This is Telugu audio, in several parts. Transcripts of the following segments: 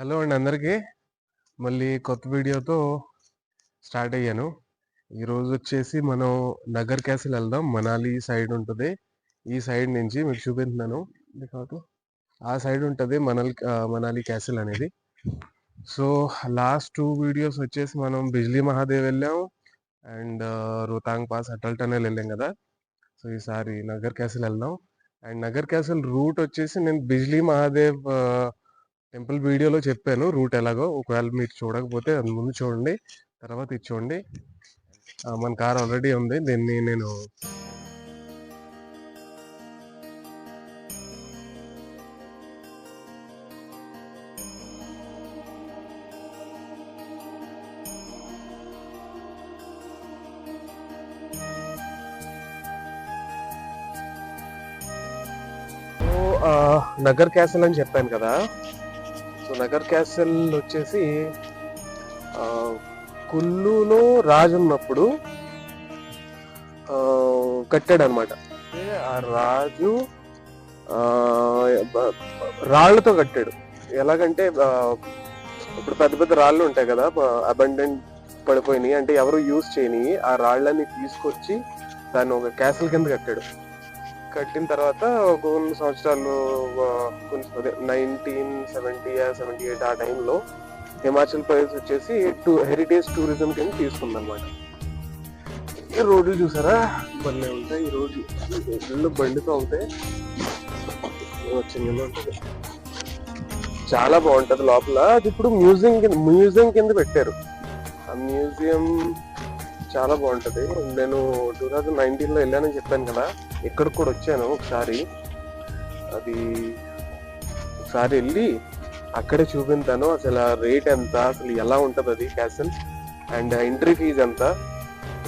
హలో అండి అందరికీ. మళ్ళీ కొత్త వీడియోతో స్టార్ట్ అయ్యాను. ఈరోజు వచ్చేసి మనం నగర్ క్యాసిల్ వెళ్దాం. మనాలి సైడ్ ఉంటుంది. ఈ సైడ్ నుంచి మీకు చూపిస్తున్నాను. ఆ సైడ్ ఉంటుంది మనాలి క్యాసిల్ అనేది. సో లాస్ట్ 2 వీడియోస్ వచ్చేసి మనం బిజ్లీ మహాదేవ్ వెళ్ళాం and Rohtang pass Atal tunnel వెళ్ళాం కదా. సో ఈసారి నగర్ క్యాసిల్ వెళ్దాం. అండ్ నగర్ క్యాసిల్ రూట్ వచ్చేసి నేను బిజ్లీ మహాదేవ్ టెంపుల్ వీడియోలో చెప్పాను రూట్ ఎలాగో. ఒకవేళ మీరు చూడకపోతే అది ముందు చూడండి, తర్వాత ఇది చూడండి. మన కార్ ఆల్రెడీ ఉంది. దీన్ని నేను నగర్ క్యాసిల్ అని చెప్పాను కదా. సో నగర్ క్యాసిల్ వచ్చేసి కుల్లులో రాజు ఉన్నప్పుడు కట్టాడు అనమాట. ఆ రాజు రాళ్లతో కట్టాడు. ఎలాగంటే ఇప్పుడు పెద్ద పెద్ద రాళ్ళు ఉంటాయి కదా, అబండెంట్ పడిపోయినాయి అంటే ఎవరు యూజ్ చేయని ఆ రాళ్ళని తీసుకొచ్చి దాన్ని ఒక క్యాసిల్ కింద కట్టాడు. కట్టిన తర్వాత కొన్ని సంవత్సరాలు 1978 ఆ టైంలో హిమాచల్ ప్రదేశ్ వచ్చేసి హెరిటేజ్ టూరిజం కింద తీసుకుందనమాట. ఈ రోడ్లు చూసారా భలే ఉంటాయి. ఈ రోడ్లు ఇల్లు బండితో ఉంటాయి, చిన్నగా ఉంటుంది, చాలా బాగుంటది లోపల. అది ఇప్పుడు మ్యూజియం కింద పెట్టారు. ఆ మ్యూజియం చాలా బాగుంటది. నేను 2019లో వెళ్ళానని చెప్పాను కదా, ఇక్కడికి కూడా వచ్చాను ఒకసారి. అది ఒకసారి వెళ్ళి అక్కడే చూపించాను అసలు రేట్ ఎంత, అసలు ఎలా ఉంటది అది క్యాసిల్, అండ్ ఎంట్రీ ఫీజు ఎంత,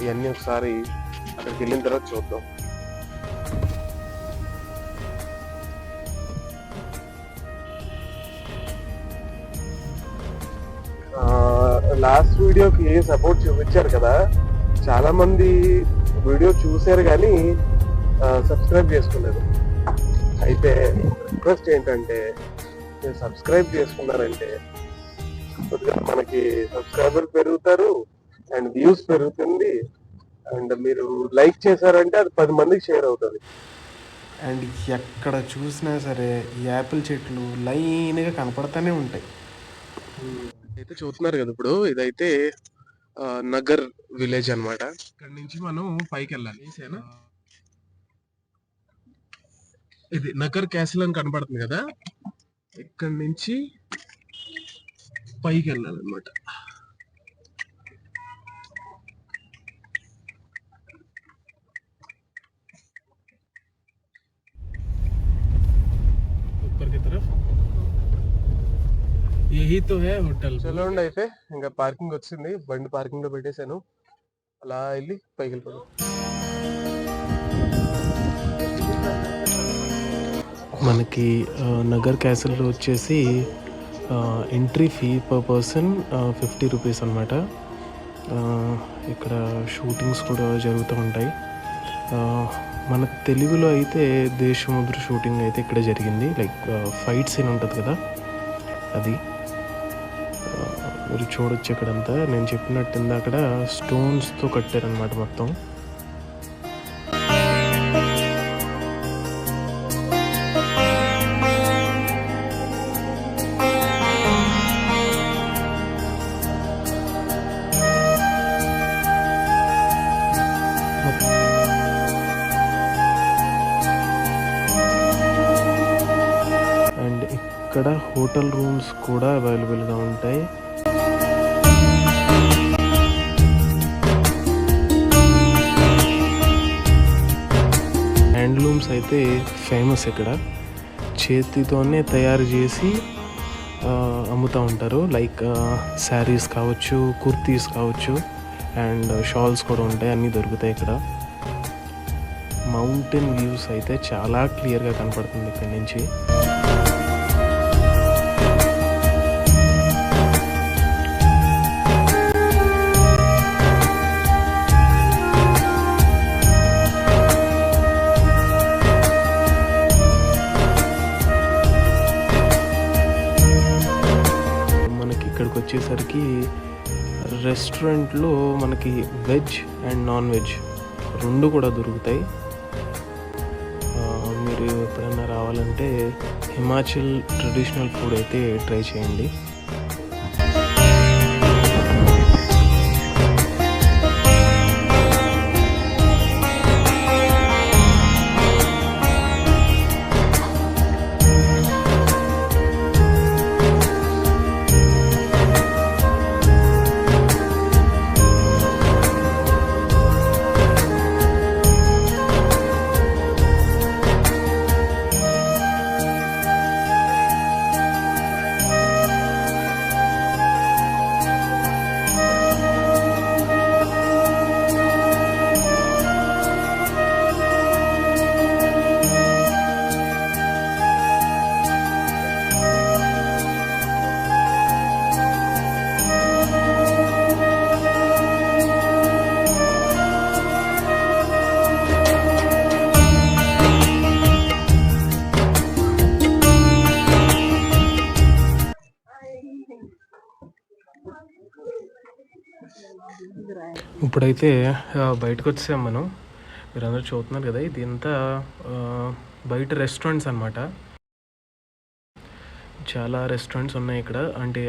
ఇవన్నీ ఒకసారి అక్కడికి వెళ్ళిన తర్వాత చూద్దాం. లాస్ట్ వీడియోకి సపోర్ట్ చూపించారు కదా, చాలా మంది వీడియో చూసారు కానీ సబ్స్క్రైబ్ చేసుకోలేదు. అయితే రిక్వెస్ట్ ఏంటంటే మీరు సబ్స్క్రైబ్ చేసుకున్నారంటే కొద్దిగా మనకి సబ్స్క్రైబర్ పెరుగుతారు అండ్ వ్యూస్ పెరుగుతుంది. అండ్ మీరు లైక్ చేశారంటే అది 10 మందికి షేర్ అవుతుంది. అండ్ ఎక్కడ చూసినా సరే యాపిల్ చెట్లు లైన్గా కనపడతానే ఉంటాయి. అయితే చూస్తున్నారు కదా, ఇప్పుడు ఇదైతే నగర్ విలేజ్ అన్నమాట. ఇక్కడ నుంచి మనం పైకి వెళ్ళాలి. ఇది నగర్ క్యాసిల్ అని కనపడుతుంది కదా, ఇక్కడ నుంచి పైకి వెళ్ళాలన్నమాట. చలో అండి. అయితే ఇంకా పార్కింగ్ వచ్చింది, బండి పార్కింగ్ లో పెట్టేశాను. అలా వెళ్ళి పైకి వెళ్ళిపోయాను. మనకి నగర్ క్యాసిల్లో వచ్చేసి entry fee per person 50 rupees అనమాట. ఇక్కడ షూటింగ్స్ కూడా జరుగుతూ ఉంటాయి. మన తెలుగులో అయితే దేశముద్ర షూటింగ్ అయితే ఇక్కడ జరిగింది. లైక్ ఫైట్ సీన్ ఉంటుంది కదా, అది మీరు చూడొచ్చు. ఇక్కడంతా నేను చెప్పినట్టు అక్కడ స్టోన్స్తో కట్టారనమాట మొత్తం. అండ్ ఇక్కడ హోటల్ రూమ్స్ కూడా అవైలబుల్గా ఉంటాయి. హ్యాండ్లూమ్స్ అయితే ఫేమస్. ఇక్కడ చేతితోనే తయారు చేసి అమ్ముతూ ఉంటారు. లైక్ శారీస్ కావచ్చు, కుర్తీస్ కావచ్చు, అండ్ షాల్స్ కూడా ఉంటాయి, అన్నీ దొరుకుతాయి ఇక్కడ. మౌంటైన్ వ్యూస్ అయితే చాలా క్లియర్గా కనపడుతుంది ఇక్కడ నుంచి. ఇక్కడికి వచ్చేసరికి రెస్టారెంట్లో మనకి వెజ్ అండ్ నాన్ వెజ్ రెండు కూడా దొరుకుతాయి. మీరు ఎప్పుడైనా రావాలంటే హిమాచల్ ట్రెడిషనల్ ఫుడ్ అయితే ట్రై చేయండి. ఇప్పుడైతే బయటకు వచ్చాం మనం. మీరందరూ చూస్తున్నారు కదా, ఇది అంతా బయట రెస్టారెంట్స్ అనమాట. చాలా రెస్టారెంట్స్ ఉన్నాయి ఇక్కడ, అంటే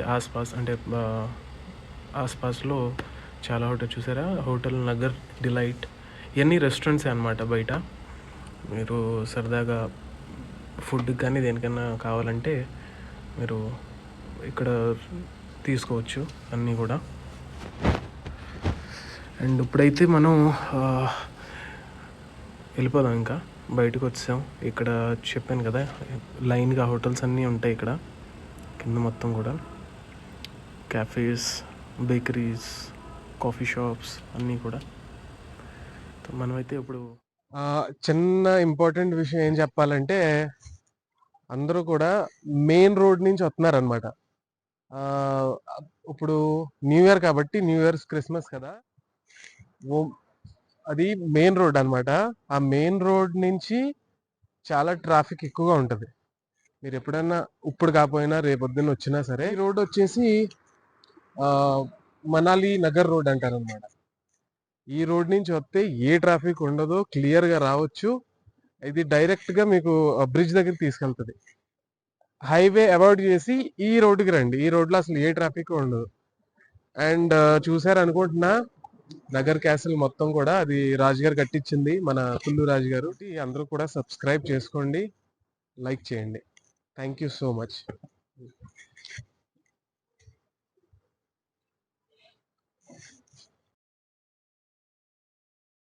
ఆస్పాస్లో చాలా హోటల్ చూసారా, హోటల్ నగర్ డిలైట్, ఇవన్నీ రెస్టారెంట్సే అనమాట బయట. మీరు సరదాగా ఫుడ్ కానీ దేనికైనా కావాలంటే మీరు ఇక్కడ తీసుకోవచ్చు అన్నీ కూడా. అండ్ ఇప్పుడైతే మనం వెళ్ళిపోదాం, ఇంకా బయటకు వచ్చాం. ఇక్కడ చెప్పాను కదా, లైన్గా హోటల్స్ అన్నీ ఉంటాయి ఇక్కడ కింద మొత్తం కూడా. క్యాఫేస్, బేకరీస్, కాఫీ షాప్స్ అన్నీ కూడా. మనమైతే ఇప్పుడు చిన్న ఇంపార్టెంట్ విషయం ఏం చెప్పాలంటే, అందరూ కూడా మెయిన్ రోడ్ నుంచి వస్తున్నారు అనమాట. ఇప్పుడు న్యూ ఇయర్ కాబట్టి, న్యూ ఇయర్స్ క్రిస్మస్ కదా, అది మెయిన్ రోడ్ అనమాట. ఆ మెయిన్ రోడ్ నుంచి చాలా ట్రాఫిక్ ఎక్కువగా ఉంటుంది. మీరు ఎప్పుడైనా ఇప్పుడు కాకపోయినా రేపొద్దున వచ్చినా సరే, ఈ రోడ్ వచ్చేసి మనాలి నగర్ రోడ్ అంటారు అనమాట. ఈ రోడ్ నుంచి వస్తే ఏ ట్రాఫిక్ ఉండదు, క్లియర్గా రావచ్చు. ఇది డైరెక్ట్గా మీకు బ్రిడ్జ్ దగ్గర తీసుకెళ్తుంది. హైవే అవాయిడ్ చేసి ఈ రోడ్డుకి రండి. ఈ రోడ్లో అసలు ఏ ట్రాఫిక్ ఉండదు. అండ్ చూసారనుకుంటున్నా, నగర్ క్యాసిల్ మొత్తం కూడా అది రాజుగారు కట్టించింది, మన కుల్లు రాజుగారు. అందరూ కూడా సబ్స్క్రైబ్ చేసుకోండి, లైక్ చేయండి. Thank you so much.